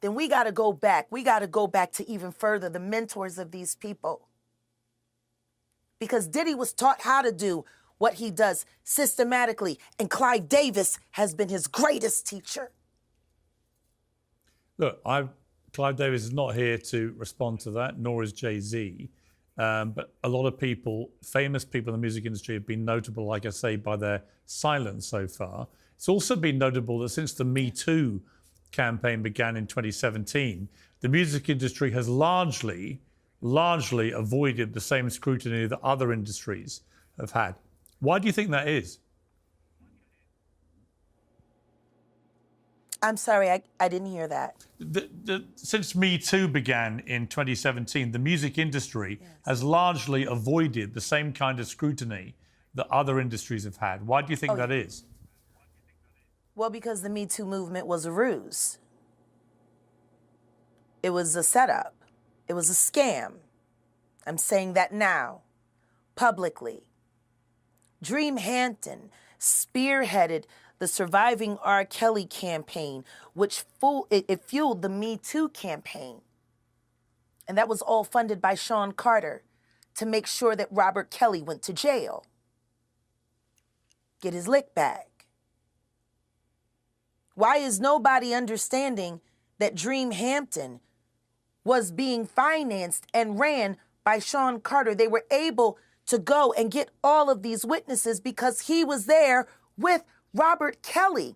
then we got to go back. We got to go back to even further, the mentors of these people. Because Diddy was taught how to do what he does systematically, and Clive Davis has been his greatest teacher. Look, Clive Davis is not here to respond to that, nor is Jay-Z. But a lot of people, famous people in the music industry, have been notable, like I say, by their silence so far. It's also been notable that since the Me Too campaign began in 2017, the music industry has largely avoided the same scrutiny that other industries have had. Why do you think that is? I'm sorry, I didn't hear that. Since Me Too began in 2017, the music industry has largely avoided the same kind of scrutiny that other industries have had. Why do you think that is? Well, because the Me Too movement was a ruse. It was a setup. It was a scam. I'm saying that now, publicly. Dream Hampton spearheaded the Surviving R. Kelly campaign, which fueled the Me Too campaign. And that was all funded by Sean Carter to make sure that Robert Kelly went to jail. Get his lick back. Why is nobody understanding that Dream Hampton was being financed and ran by Sean Carter? They were able to go and get all of these witnesses because he was there with Robert Kelly.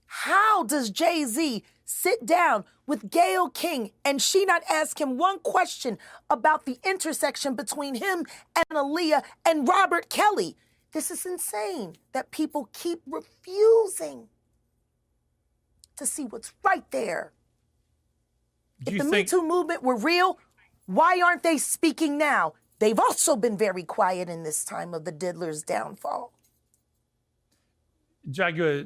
How does Jay-Z sit down with Gayle King and she not ask him one question about the intersection between him and Aaliyah and Robert Kelly? This is insane that people keep refusing to see what's right there. If the Me Too movement were real, why aren't they speaking now? They've also been very quiet in this time of the diddler's downfall. Jaguar,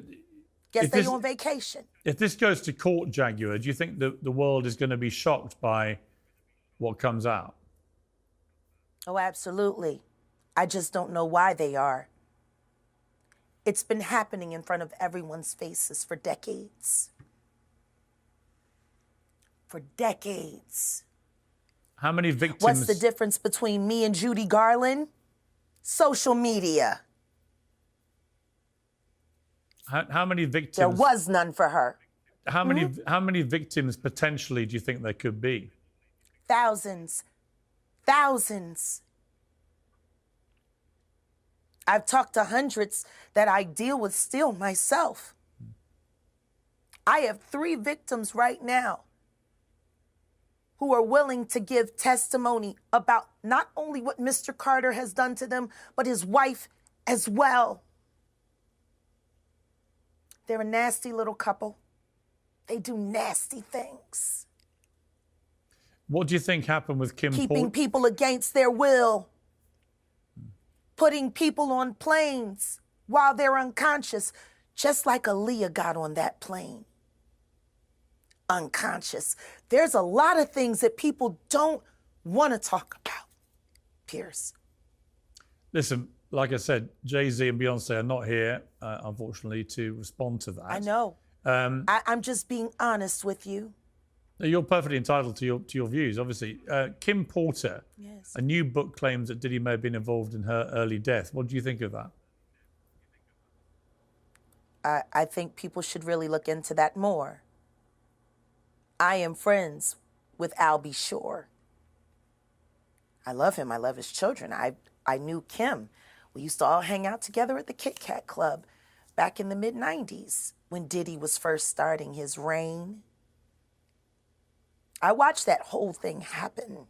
guess they're on vacation. If this goes to court, Jaguar, do you think the world is going to be shocked by what comes out? Oh, absolutely. I just don't know why they are. It's been happening in front of everyone's faces for decades. For decades. How many victims? What's the difference between me and Judy Garland? Social media. How many victims? There was none for her. How many victims potentially do you think there could be? Thousands. Thousands. I've talked to hundreds that I deal with still myself. I have 3 victims right now who are willing to give testimony about not only what Mr. Carter has done to them, but his wife as well. They're a nasty little couple. They do nasty things. What do you think happened with Kim Porter? Keeping people against their will. Putting people on planes while they're unconscious, just like Aaliyah got on that plane. Unconscious. There's a lot of things that people don't want to talk about, Piers. Listen, like I said, Jay-Z and Beyonce are not here, unfortunately, to respond to that. I know. I'm just being honest with you. You're perfectly entitled to your views, obviously. Kim Porter, yes. A new book claims that Diddy may have been involved in her early death. What do you think of that? I think people should really look into that more. I am friends with Albie Shore. I love him. I love his children. I knew Kim. We used to all hang out together at the Kit Kat Club back in the mid-90s when Diddy was first starting his reign. I watched that whole thing happen.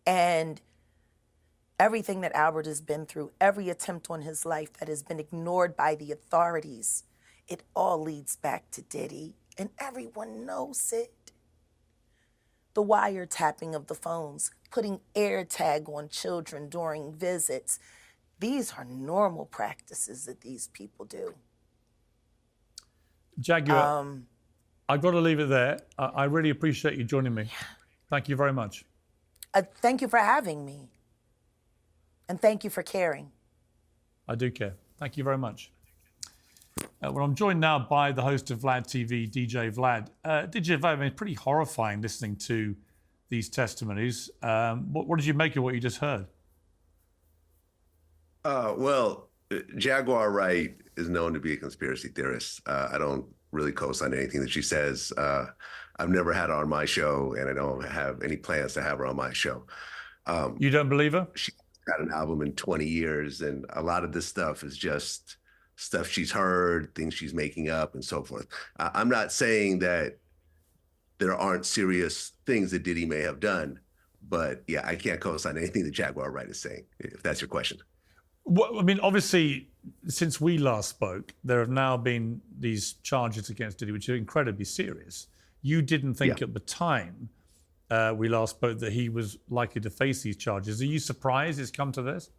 And everything that Albert has been through, every attempt on his life that has been ignored by the authorities, it all leads back to Diddy, and everyone knows it. The wiretapping of the phones, putting AirTag on children during visits. These are normal practices that these people do. Jaguar, I've got to leave it there. I really appreciate you joining me. Thank you very much. Thank you for having me. And thank you for caring. I do care. Thank you very much. Well, I'm joined now by the host of Vlad TV, DJ Vlad. DJ Vlad, I mean, pretty horrifying listening to these testimonies. What did you make of what you just heard? Well, Jaguar Wright is known to be a conspiracy theorist. I don't really co-sign anything that she says. I've never had her on my show, and I don't have any plans to have her on my show. You don't believe her? She got an album in 20 years, and a lot of this stuff is just stuff she's heard, things she's making up, and so forth. I'm not saying that there aren't serious things that Diddy may have done, but yeah, I can't co-sign anything that Jaguar Wright is saying, if that's your question. Well, I mean, obviously, since we last spoke, there have now been these charges against Diddy, which are incredibly serious. You didn't think at the time we last spoke that he was likely to face these charges. Are you surprised it's come to this?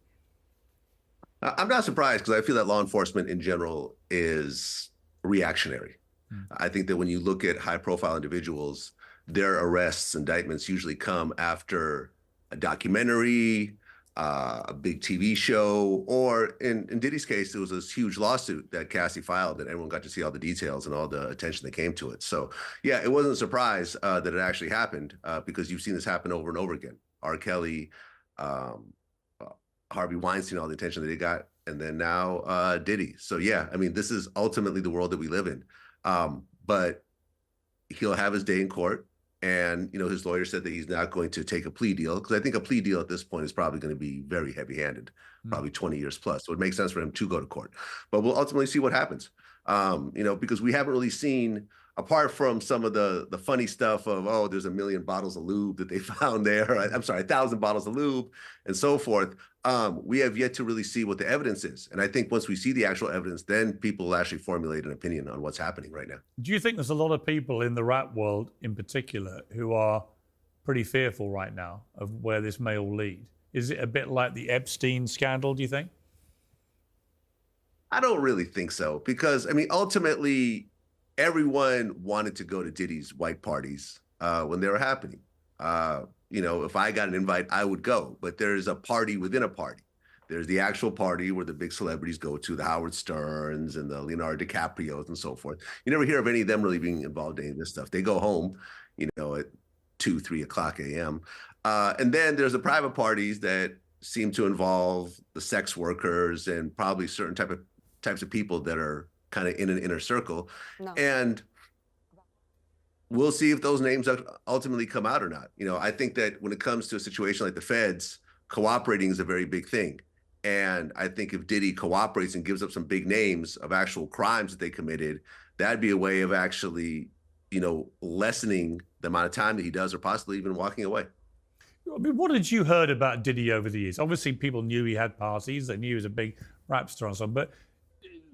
I'm not surprised, because I feel that law enforcement in general is reactionary. I think that when you look at high-profile individuals, their arrests, indictments usually come after a documentary, a big TV show, or in Diddy's case, there was this huge lawsuit that Cassie filed, and everyone got to see all the details and all the attention that came to it. So yeah, it wasn't a surprise that it actually happened, because you've seen this happen over and over again. R. Kelly, Harvey Weinstein, all the attention that they got, and then now Diddy. So yeah, I mean, this is ultimately the world that we live in. But he'll have his day in court. And, you know, his lawyer said that he's not going to take a plea deal, because I think a plea deal at this point is probably going to be very heavy-handed, probably 20 years plus. So it makes sense for him to go to court. But we'll ultimately see what happens, you know, because we haven't really seen, apart from some of the funny stuff of, oh, there's 1 million bottles of lube that they found there. I'm sorry, 1,000 bottles of lube and so forth. We have yet to really see what the evidence is. And I think once we see the actual evidence, then people will actually formulate an opinion on what's happening right now. Do you think there's a lot of people in the rap world in particular who are pretty fearful right now of where this may all lead? Is it a bit like the Epstein scandal, do you think? I don't really think so, because, I mean, ultimately, everyone wanted to go to Diddy's white parties when they were happening. You know, if I got an invite, I would go. But there's a party within a party. There's the actual party where the big celebrities go to, the Howard Sterns and the Leonardo DiCaprios and so forth. You never hear of any of them really being involved in any of this stuff. They go home, you know, at 2, 3 o'clock a.m. And then there's the private parties that seem to involve the sex workers and probably certain types of people that are kind of in an inner circle. No. And we'll see if those names ultimately come out or not. You know, I think that when it comes to a situation like the feds, cooperating is a very big thing. And I think if Diddy cooperates and gives up some big names of actual crimes that they committed, that'd be a way of actually, you know, lessening the amount of time that he does, or possibly even walking away. I mean, what had you heard about Diddy over the years? Obviously, people knew he had parties. They knew he was a big rap star and so on. But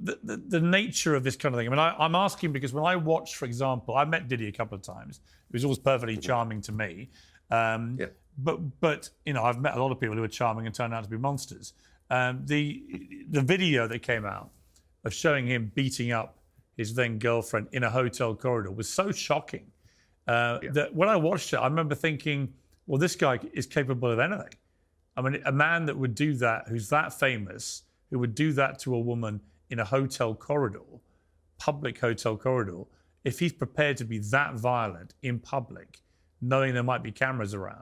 the nature of this kind of thing. I mean, I'm asking because when I watched, for example, I met Diddy a couple of times. He was always perfectly charming to me. But you know, I've met a lot of people who are charming and turned out to be monsters. The video that came out of showing him beating up his then girlfriend in a hotel corridor was so shocking that when I watched it, I remember thinking, well, this guy is capable of anything. I mean, a man that would do that, who's that famous, who would do that to a woman in a hotel corridor, public hotel corridor, if he's prepared to be that violent in public, knowing there might be cameras around,